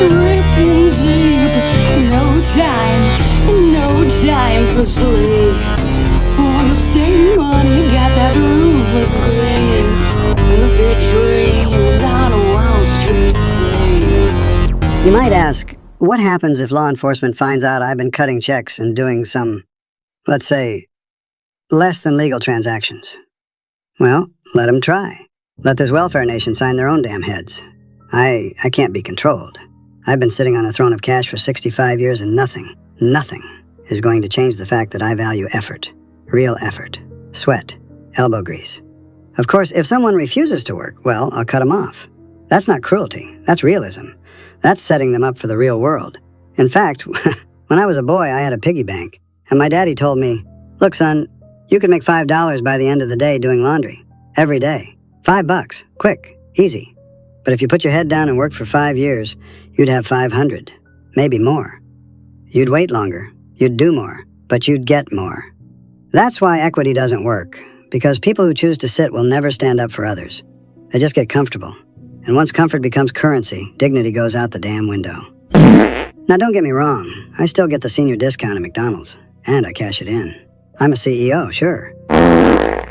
dripping deep. No time for sleep. Oil stained money got that ruthless gleam. Perfect dreams on Wall Street scene. You might ask, what happens if law enforcement finds out I've been cutting checks and doing some, let's say, less than legal transactions? Well, let them try. Let this welfare nation sign their own damn heads. I can't be controlled. I've been sitting on a throne of cash for 65 years and nothing is going to change the fact that I value effort. Real effort. Sweat. Elbow grease. Of course, if someone refuses to work, well, I'll cut them off. That's not cruelty. That's realism. That's setting them up for the real world. In fact, when I was a boy, I had a piggy bank, and my daddy told me, "Look, son, you could make $5 by the end of the day doing laundry. Every day. $5. Quick. Easy. But if you put your head down and work for 5 years, you'd have 500. Maybe more. You'd wait longer. You'd do more. But you'd get more." That's why equity doesn't work, because people who choose to sit will never stand up for others. They just get comfortable. And once comfort becomes currency, dignity goes out the damn window. Now don't get me wrong, I still get the senior discount at McDonald's, and I cash it in. I'm a CEO, sure.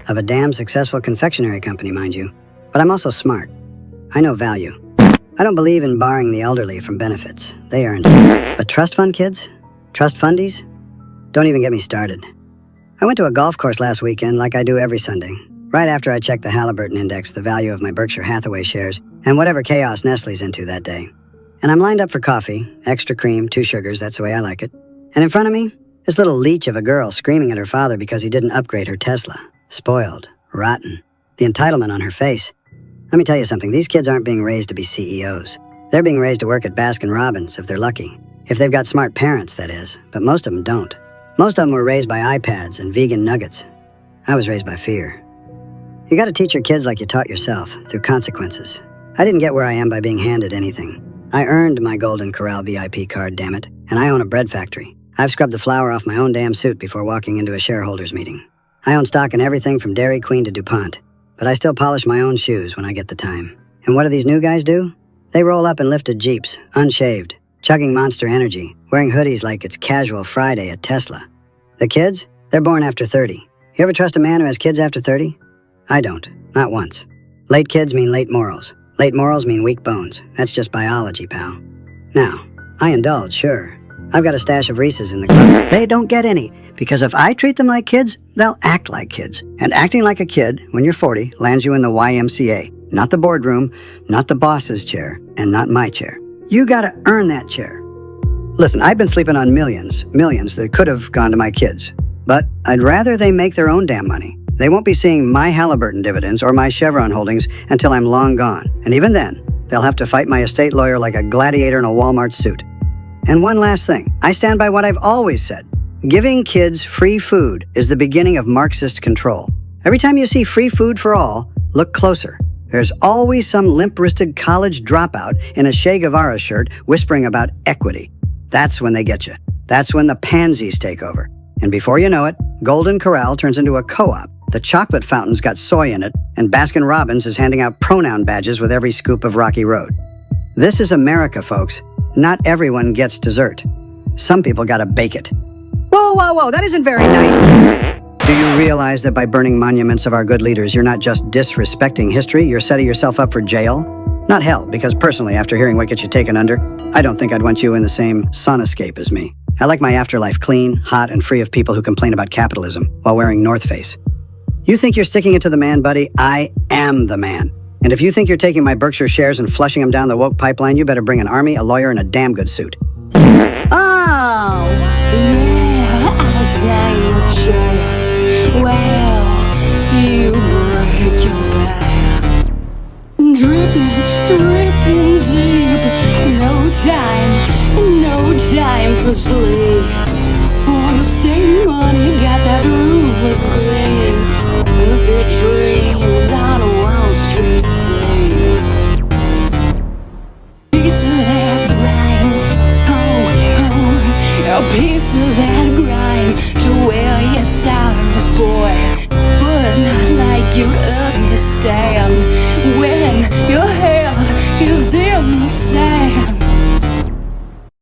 Of a damn successful confectionery company, mind you. But I'm also smart. I know value. I don't believe in barring the elderly from benefits. They earned it. But trust fund kids? Trust fundies? Don't even get me started. I went to a golf course last weekend like I do every Sunday, right after I checked the Halliburton Index, the value of my Berkshire Hathaway shares, and whatever chaos Nestle's into that day. And I'm lined up for coffee, extra cream, 2 sugars, that's the way I like it. And in front of me, this little leech of a girl screaming at her father because he didn't upgrade her Tesla. Spoiled. Rotten. The entitlement on her face. Let me tell you something, these kids aren't being raised to be CEOs. They're being raised to work at Baskin-Robbins if they're lucky. If they've got smart parents, that is. But most of them don't. Most of them were raised by iPads and vegan nuggets. I was raised by fear. You gotta teach your kids like you taught yourself, through consequences. I didn't get where I am by being handed anything. I earned my Golden Corral VIP card, damn it, and I own a bread factory. I've scrubbed the flour off my own damn suit before walking into a shareholders meeting. I own stock in everything from Dairy Queen to DuPont, but I still polish my own shoes when I get the time. And what do these new guys do? They roll up in lifted Jeeps, unshaved, chugging Monster Energy, wearing hoodies like it's casual Friday at Tesla. The kids? They're born after 30. You ever trust a man who has kids after 30? I don't. Not once. Late kids mean late morals. Late morals mean weak bones. That's just biology, pal. Now, I indulge, sure. I've got a stash of Reese's in the closet. They don't get any, because if I treat them like kids, they'll act like kids. And acting like a kid, when you're 40, lands you in the YMCA. Not the boardroom, not the boss's chair, and not my chair. You gotta earn that chair. Listen, I've been sleeping on millions that could have gone to my kids. But I'd rather they make their own damn money. They won't be seeing my Halliburton dividends or my Chevron holdings until I'm long gone. And even then, they'll have to fight my estate lawyer like a gladiator in a Walmart suit. And one last thing, I stand by what I've always said. Giving kids free food is the beginning of Marxist control. Every time you see free food for all, look closer. There's always some limp-wristed college dropout in a Che Guevara shirt whispering about equity. That's when they get you. That's when the pansies take over. And before you know it, Golden Corral turns into a co-op. The chocolate fountain's got soy in it, and Baskin-Robbins is handing out pronoun badges with every scoop of Rocky Road. This is America, folks. Not everyone gets dessert. Some people gotta bake it. Whoa, that isn't very nice. Do you realize that by burning monuments of our good leaders, you're not just disrespecting history, you're setting yourself up for jail? Not hell, because personally, after hearing what gets you taken under, I don't think I'd want you in the same sonoscape as me. I like my afterlife clean, hot, and free of people who complain about capitalism while wearing North Face. You think you're sticking it to the man, buddy? I am the man. And if you think you're taking my Berkshire shares and flushing them down the woke pipeline, you better bring an army, a lawyer, and a damn good suit. Oh! Yeah, I sang the chorus. Well, you break your back. Dripping deep. No time for sleep. Oil stained money got that ruthless gleam. Perfect dreams on Wall Street scene. Piece of that grind, a piece of that grind to wear your sorrows, boy. But not like you understand when your head is in the sand.